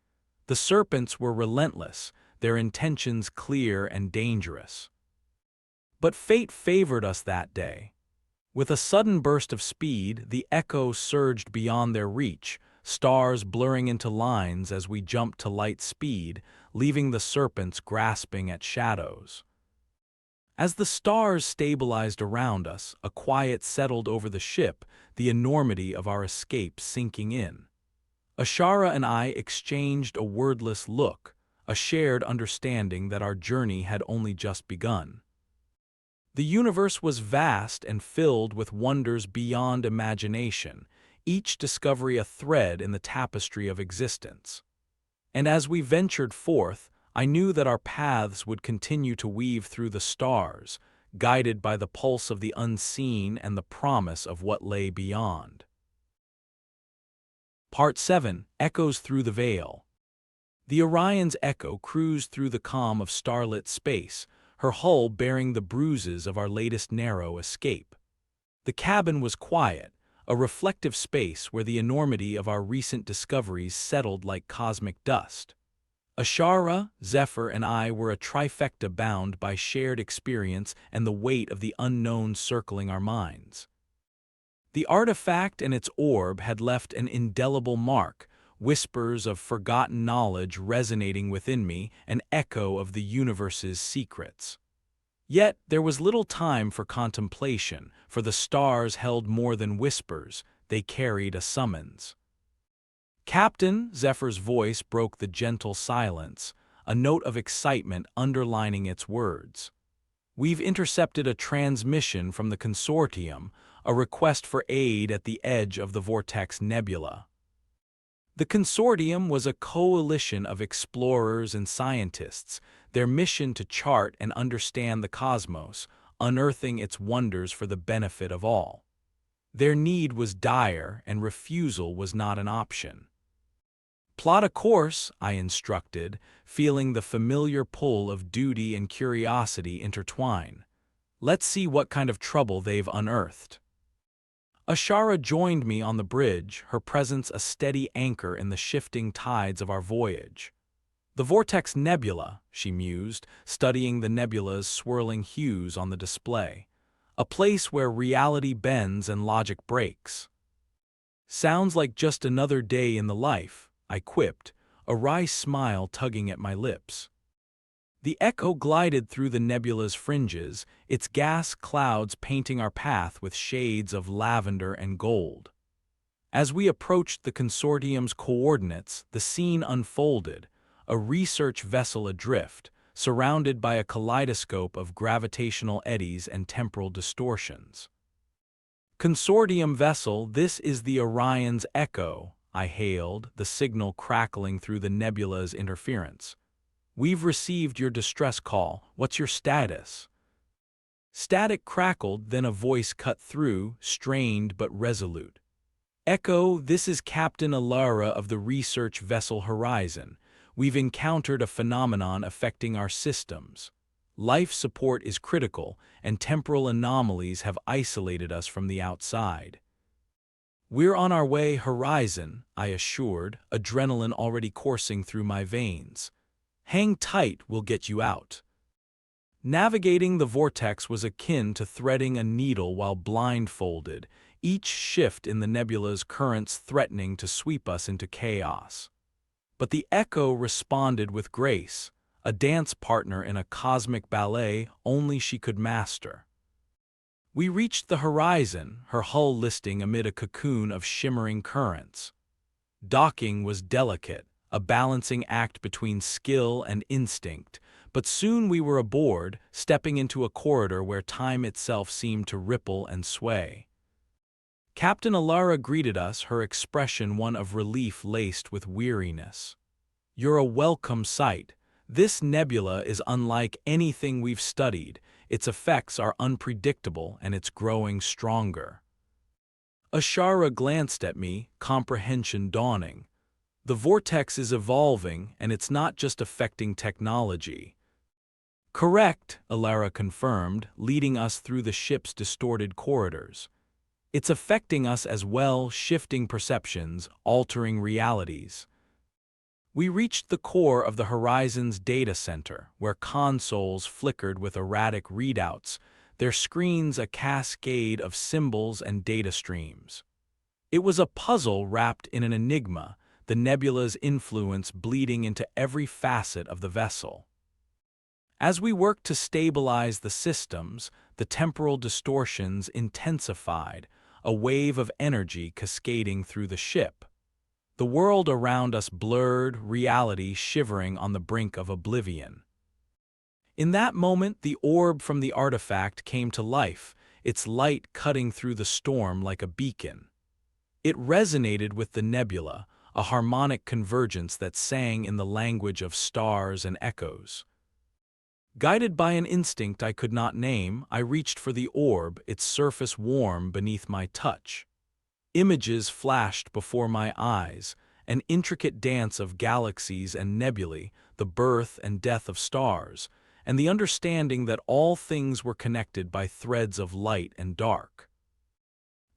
S1: The serpents were relentless, their intentions clear and dangerous. But fate favored us that day. With a sudden burst of speed, the Echo surged beyond their reach, stars blurring into lines as we jumped to light speed, leaving the serpents grasping at shadows. As the stars stabilized around us, a quiet settled over the ship, the enormity of our escape sinking in. Ashara and I exchanged a wordless look, a shared understanding that our journey had only just begun. The universe was vast and filled with wonders beyond imagination, each discovery a thread in the tapestry of existence. And as we ventured forth, I knew that our paths would continue to weave through the stars, guided by the pulse of the unseen and the promise of what lay beyond. Part 7. Echoes Through the Veil. The Orion's Echo cruised through the calm of starlit space, her hull bearing the bruises of our latest narrow escape. The cabin was quiet, a reflective space where the enormity of our recent discoveries settled like cosmic dust. Ashara, Zephyr, and I were a trifecta bound by shared experience and the weight of the unknown circling our minds. The artifact and its orb had left an indelible mark, whispers of forgotten knowledge resonating within me, an echo of the universe's secrets. Yet there was little time for contemplation, for the stars held more than whispers, they carried a summons. "Captain," Zephyr's voice broke the gentle silence, a note of excitement underlining its words. "We've intercepted a transmission from the consortium, a request for aid at the edge of the Vortex Nebula." The consortium was a coalition of explorers and scientists, their mission to chart and understand the cosmos, unearthing its wonders for the benefit of all. Their need was dire, and refusal was not an option. "Plot a course," I instructed, feeling the familiar pull of duty and curiosity intertwine. "Let's see what kind of trouble they've unearthed." Ashara joined me on the bridge, her presence a steady anchor in the shifting tides of our voyage. "The Vortex Nebula," she mused, studying the nebula's swirling hues on the display. "A place where reality bends and logic breaks." "Sounds like just another day in the life," I quipped, a wry smile tugging at my lips. The Echo glided through the nebula's fringes, its gas clouds painting our path with shades of lavender and gold. As we approached the consortium's coordinates, the scene unfolded, a research vessel adrift, surrounded by a kaleidoscope of gravitational eddies and temporal distortions. "Consortium vessel, this is the Orion's Echo," I hailed, the signal crackling through the nebula's interference. "We've received your distress call. What's your status?" Static crackled, then a voice cut through, strained but resolute. "Echo, this is Captain Alara of the research vessel Horizon. We've encountered a phenomenon affecting our systems. Life support is critical, and temporal anomalies have isolated us from the outside." "We're on our way, Horizon," I assured, adrenaline already coursing through my veins. "Hang tight, we'll get you out." Navigating the vortex was akin to threading a needle while blindfolded, each shift in the nebula's currents threatening to sweep us into chaos. But the Echo responded with grace, a dance partner in a cosmic ballet only she could master. We reached the horizon, her hull listing amid a cocoon of shimmering currents. Docking was delicate, a balancing act between skill and instinct, but soon we were aboard, stepping into a corridor where time itself seemed to ripple and sway. Captain Alara greeted us, her expression one of relief laced with weariness. "You're a welcome sight. This nebula is unlike anything we've studied. Its effects are unpredictable, and it's growing stronger." Ashara glanced at me, comprehension dawning. "The vortex is evolving, and it's not just affecting technology." "Correct," Alara confirmed, leading us through the ship's distorted corridors. "It's affecting us as well, shifting perceptions, altering realities." We reached the core of the Horizon's data center, where consoles flickered with erratic readouts, their screens a cascade of symbols and data streams. It was a puzzle wrapped in an enigma, the nebula's influence bleeding into every facet of the vessel. As we worked to stabilize the systems, the temporal distortions intensified, a wave of energy cascading through the ship. The world around us blurred, reality shivering on the brink of oblivion. In that moment, the orb from the artifact came to life, its light cutting through the storm like a beacon. It resonated with the nebula, a harmonic convergence that sang in the language of stars and echoes. Guided by an instinct I could not name, I reached for the orb, its surface warm beneath my touch. Images flashed before my eyes, an intricate dance of galaxies and nebulae, the birth and death of stars, and the understanding that all things were connected by threads of light and dark.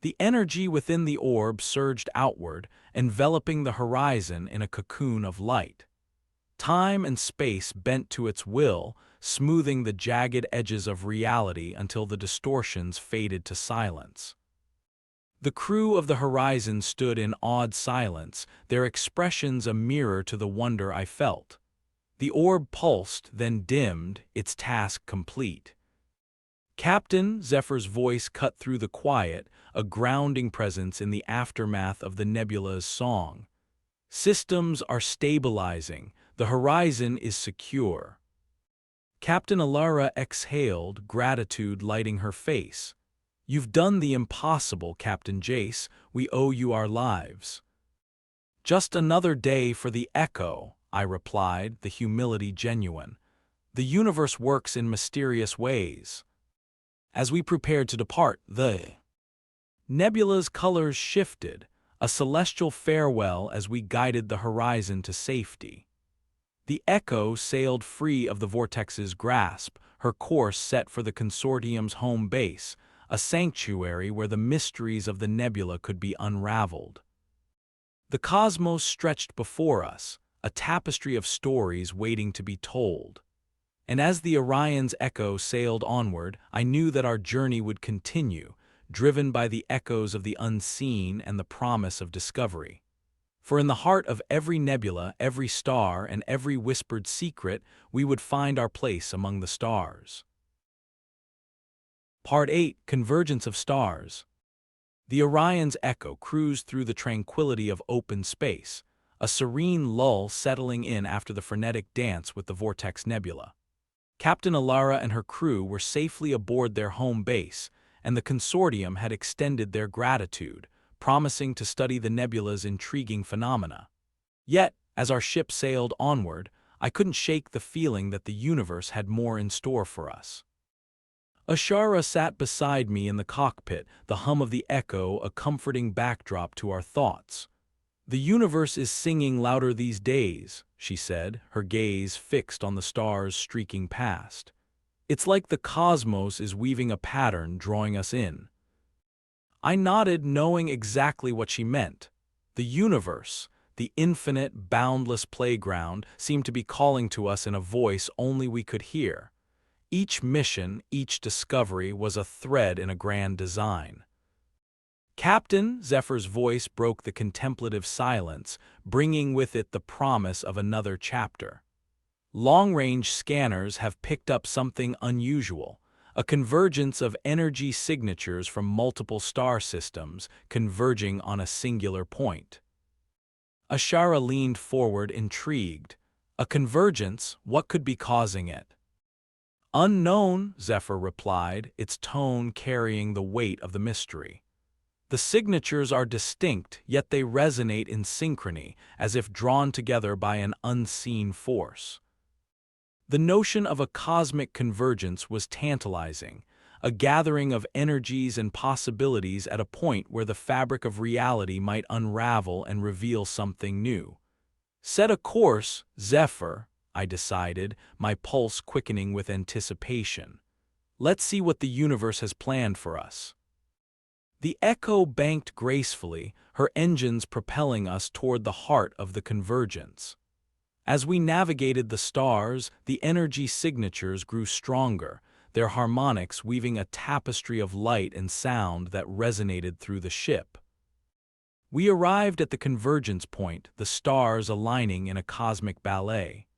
S1: The energy within the orb surged outward, enveloping the horizon in a cocoon of light. Time and space bent to its will, smoothing the jagged edges of reality until the distortions faded to silence. The crew of the Horizon stood in awed silence, their expressions a mirror to the wonder I felt. The orb pulsed, then dimmed, its task complete. "Captain," Zephyr's voice cut through the quiet, a grounding presence in the aftermath of the nebula's song. "Systems are stabilizing. The horizon is secure." Captain Alara exhaled, gratitude lighting her face. "You've done the impossible, Captain Jace. We owe you our lives." Just another day for the echo, I replied, the humility genuine. The universe works in mysterious ways. As we prepared to depart, the nebula's colors shifted, a celestial farewell as we guided the horizon to safety. The Echo sailed free of the vortex's grasp, her course set for the consortium's home base, a sanctuary where the mysteries of the nebula could be unraveled. The cosmos stretched before us, a tapestry of stories waiting to be told. And as the Orion's Echo sailed onward, I knew that our journey would continue, driven by the echoes of the unseen and the promise of discovery. For in the heart of every nebula, every star, and every whispered secret, we would find our place among the stars. Part 8: Convergence of Stars. The Orion's Echo cruised through the tranquility of open space, a serene lull settling in after the frenetic dance with the Vortex Nebula. Captain Alara and her crew were safely aboard their home base, and the consortium had extended their gratitude, promising to study the nebula's intriguing phenomena. Yet, as our ship sailed onward, I couldn't shake the feeling that the universe had more in store for us. Ashara sat beside me in the cockpit, the hum of the Echo a comforting backdrop to our thoughts. "The universe is singing louder these days," she said, her gaze fixed on the stars streaking past. "It's like the cosmos is weaving a pattern, drawing us in." I nodded, knowing exactly what she meant. The universe, the infinite, boundless playground, seemed to be calling to us in a voice only we could hear. Each mission, each discovery was a thread in a grand design. "Captain," Zephyr's voice broke the contemplative silence, bringing with it the promise of another chapter. "Long-range scanners have picked up something unusual, a convergence of energy signatures from multiple star systems converging on a singular point." Ashara leaned forward, intrigued. "A convergence? What could be causing it?" "Unknown," Zephyr replied, its tone carrying the weight of the mystery. "The signatures are distinct, yet they resonate in synchrony, as if drawn together by an unseen force." The notion of a cosmic convergence was tantalizing, a gathering of energies and possibilities at a point where the fabric of reality might unravel and reveal something new. "Set a course, Zephyr," I decided, my pulse quickening with anticipation. "Let's see what the universe has planned for us." The Echo banked gracefully, her engines propelling us toward the heart of the convergence. As we navigated the stars, the energy signatures grew stronger, their harmonics weaving a tapestry of light and sound that resonated through the ship. We arrived at the convergence point, the stars aligning in a cosmic ballet.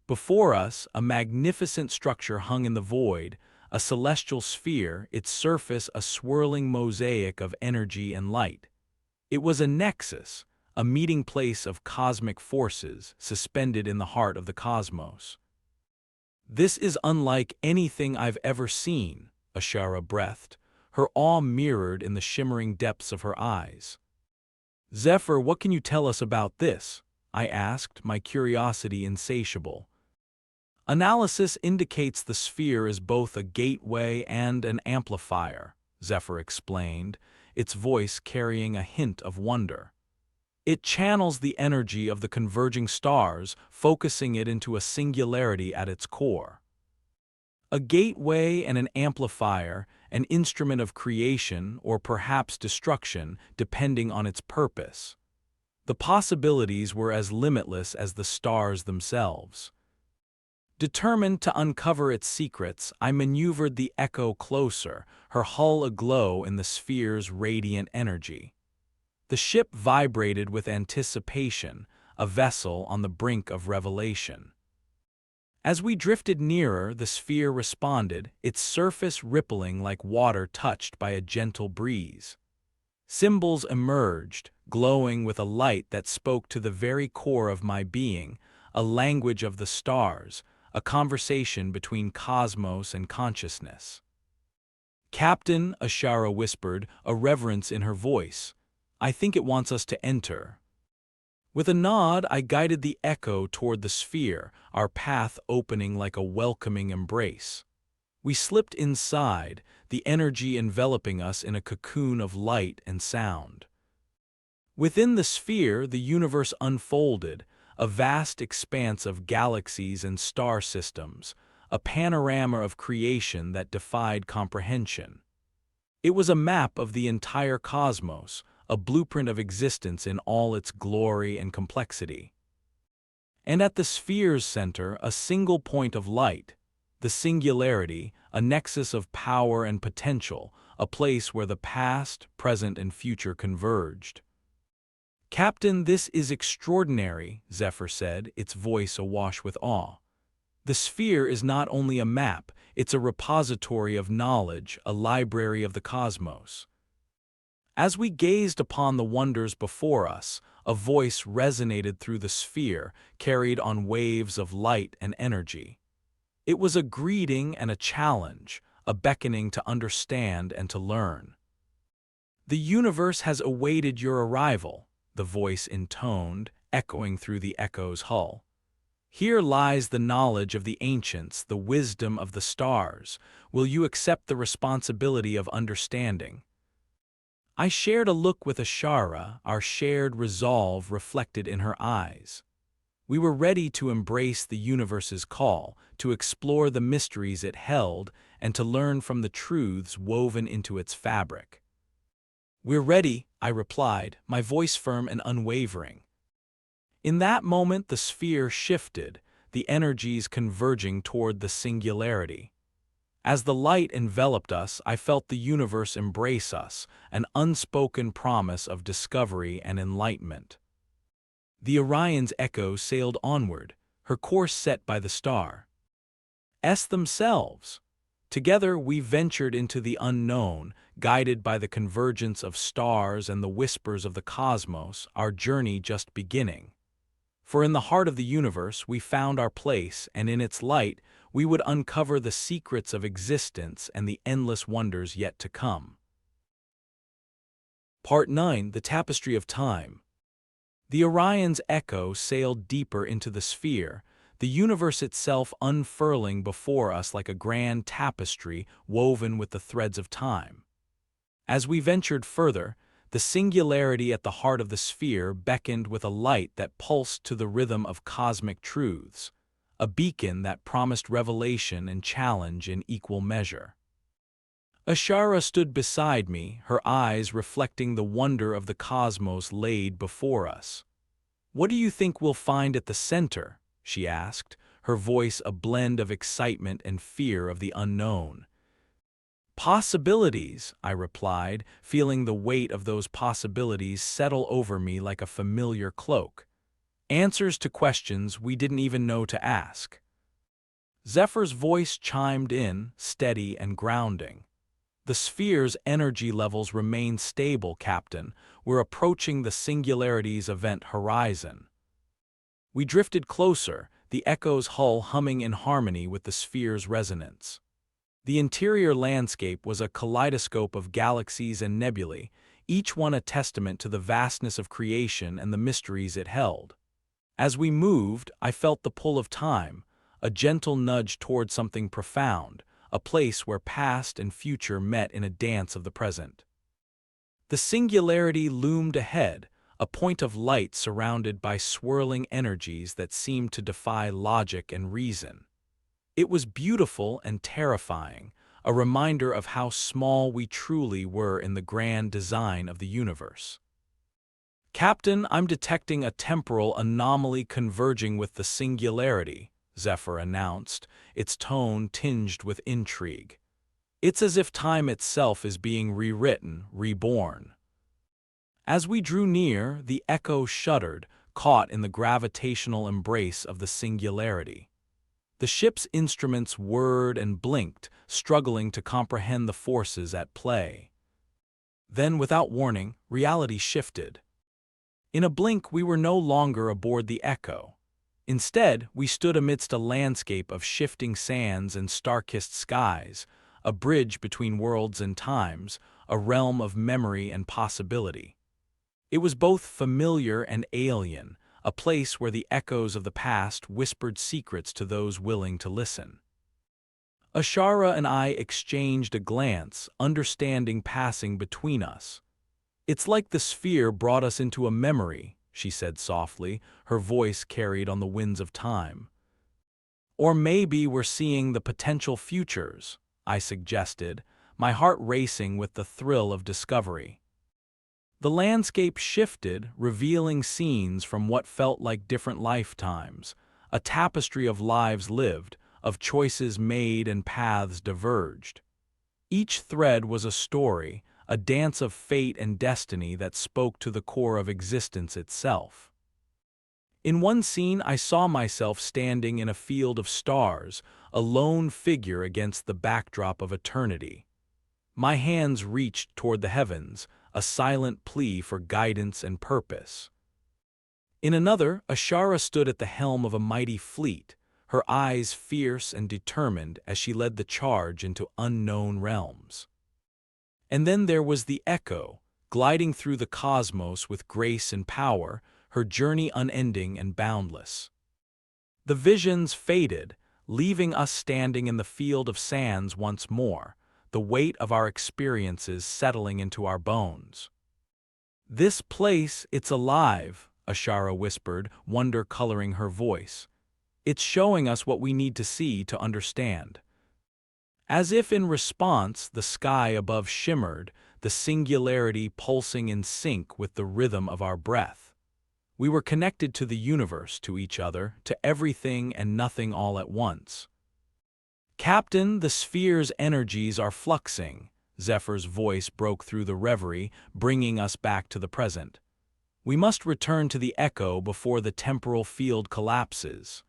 S1: Before us, a magnificent structure hung in the void, a celestial sphere, its surface a swirling mosaic of energy and light. It was a nexus, a meeting place of cosmic forces suspended in the heart of the cosmos. "This is unlike anything I've ever seen," Ashara breathed, her awe mirrored in the shimmering depths of her eyes. "Zephyr, what can you tell us about this?" I asked, my curiosity insatiable. "Analysis indicates the sphere is both a gateway and an amplifier," Zephyr explained, its voice carrying a hint of wonder. "It channels the energy of the converging stars, focusing it into a singularity at its core." A gateway and an amplifier, an instrument of creation or perhaps destruction, depending on its purpose. The possibilities were as limitless as the stars themselves. Determined to uncover its secrets, I maneuvered the Echo closer, her hull aglow in the sphere's radiant energy. The ship vibrated with anticipation, a vessel on the brink of revelation. As we drifted nearer, the sphere responded, its surface rippling like water touched by a gentle breeze. Symbols emerged, glowing with a light that spoke to the very core of my being, a language of the stars, a conversation between cosmos and consciousness. "Captain," Ashara whispered, a reverence in her voice, "I think it wants us to enter." With a nod, I guided the echo toward the sphere, our path opening like a welcoming embrace. We slipped inside, the energy enveloping us in a cocoon of light and sound. Within the sphere, the universe unfolded, a vast expanse of galaxies and star systems, a panorama of creation that defied comprehension. It was a map of the entire cosmos, a blueprint of existence in all its glory and complexity. And at the sphere's center, a single point of light, the Singularity, a nexus of power and potential, a place where the past, present, and future converged. "Captain, this is extraordinary," Zephyr said, its voice awash with awe. "The sphere is not only a map, it's a repository of knowledge, a library of the cosmos." As we gazed upon the wonders before us, a voice resonated through the sphere, carried on waves of light and energy. It was a greeting and a challenge, a beckoning to understand and to learn. "The universe has awaited your arrival," the voice intoned, echoing through the echo's hull. "Here lies the knowledge of the ancients, the wisdom of the stars. Will you accept the responsibility of understanding?" I shared a look with Ashara, our shared resolve reflected in her eyes. We were ready to embrace the universe's call, to explore the mysteries it held, and to learn from the truths woven into its fabric. "We're ready," I replied, my voice firm and unwavering. In that moment the sphere shifted, the energies converging toward the Singularity. As the light enveloped us, I felt the universe embrace us, an unspoken promise of discovery and enlightenment. The Orion's echo sailed onward, her course set by the stars themselves. Together we ventured into the unknown, guided by the convergence of stars and the whispers of the cosmos, our journey just beginning. For in the heart of the universe we found our place, and in its light we would uncover the secrets of existence and the endless wonders yet to come. Part 9. The Tapestry of Time. The Orion's echo sailed deeper into the sphere, the universe itself unfurling before us like a grand tapestry woven with the threads of time. As we ventured further, the Singularity at the heart of the sphere beckoned with a light that pulsed to the rhythm of cosmic truths, a beacon that promised revelation and challenge in equal measure. Ashara stood beside me, her eyes reflecting the wonder of the cosmos laid before us. "What do you think we'll find at the center?" she asked, her voice a blend of excitement and fear of the unknown. "Possibilities," I replied, feeling the weight of those possibilities settle over me like a familiar cloak. "Answers to questions we didn't even know to ask." Zephyr's voice chimed in, steady and grounding. "The sphere's energy levels remain stable, Captain. We're approaching the Singularity's event horizon." We drifted closer, the echo's hull humming in harmony with the sphere's resonance. The interior landscape was a kaleidoscope of galaxies and nebulae, each one a testament to the vastness of creation and the mysteries it held. As we moved, I felt the pull of time, a gentle nudge toward something profound, a place where past and future met in a dance of the present. The Singularity loomed ahead, a point of light surrounded by swirling energies that seemed to defy logic and reason. It was beautiful and terrifying, a reminder of how small we truly were in the grand design of the universe. "Captain, I'm detecting a temporal anomaly converging with the Singularity," Zephyr announced, its tone tinged with intrigue. "It's as if time itself is being rewritten, reborn." As we drew near, the echo shuddered, caught in the gravitational embrace of the Singularity. The ship's instruments whirred and blinked, struggling to comprehend the forces at play. Then, without warning, reality shifted. In a blink, we were no longer aboard the Echo. Instead, we stood amidst a landscape of shifting sands and star-kissed skies, a bridge between worlds and times, a realm of memory and possibility. It was both familiar and alien, a place where the echoes of the past whispered secrets to those willing to listen. Ashara and I exchanged a glance, understanding passing between us. "It's like the sphere brought us into a memory," she said softly, her voice carried on the winds of time. "Or maybe we're seeing the potential futures," I suggested, my heart racing with the thrill of discovery. The landscape shifted, revealing scenes from what felt like different lifetimes, a tapestry of lives lived, of choices made and paths diverged. Each thread was a story, a dance of fate and destiny that spoke to the core of existence itself. In one scene, I saw myself standing in a field of stars, a lone figure against the backdrop of eternity. My hands reached toward the heavens, a silent plea for guidance and purpose. In another, Ashara stood at the helm of a mighty fleet, her eyes fierce and determined as she led the charge into unknown realms. And then there was the Echo, gliding through the cosmos with grace and power, her journey unending and boundless. The visions faded, leaving us standing in the field of sands once more, the weight of our experiences settling into our bones. "This place, it's alive," Ashara whispered, wonder coloring her voice. "It's showing us what we need to see to understand." As if in response, the sky above shimmered, the singularity pulsing in sync with the rhythm of our breath. We were connected to the universe, to each other, to everything and nothing all at once. "Captain, the sphere's energies are fluxing," Zephyr's voice broke through the reverie, bringing us back to the present. "We must return to the Echo before the temporal field collapses."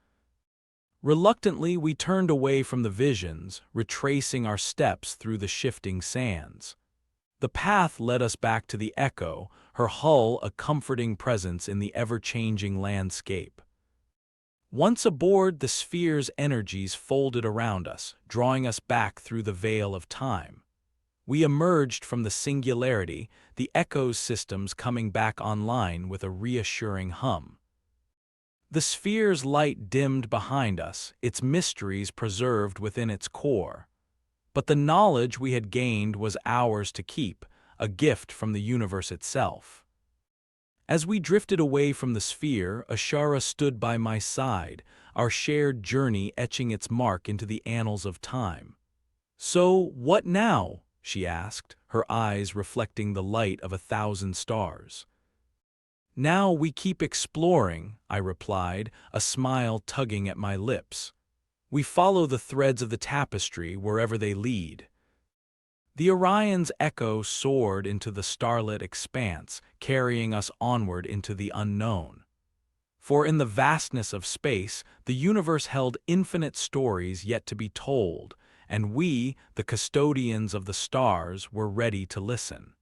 S1: Reluctantly, we turned away from the visions, retracing our steps through the shifting sands. The path led us back to the Echo, her hull a comforting presence in the ever-changing landscape. Once aboard, the sphere's energies folded around us, drawing us back through the veil of time. We emerged from the singularity, the Echo's systems coming back online with a reassuring hum. The sphere's light dimmed behind us, its mysteries preserved within its core. But the knowledge we had gained was ours to keep, a gift from the universe itself. As we drifted away from the sphere, Ashara stood by my side, our shared journey etching its mark into the annals of time. "So, what now?" she asked, her eyes reflecting the light of 1,000 stars. "Now we keep exploring," I replied, a smile tugging at my lips. "We follow the threads of the tapestry wherever they lead." The Orion's Echo soared into the starlit expanse, carrying us onward into the unknown. For in the vastness of space, the universe held infinite stories yet to be told, and we, the custodians of the stars, were ready to listen.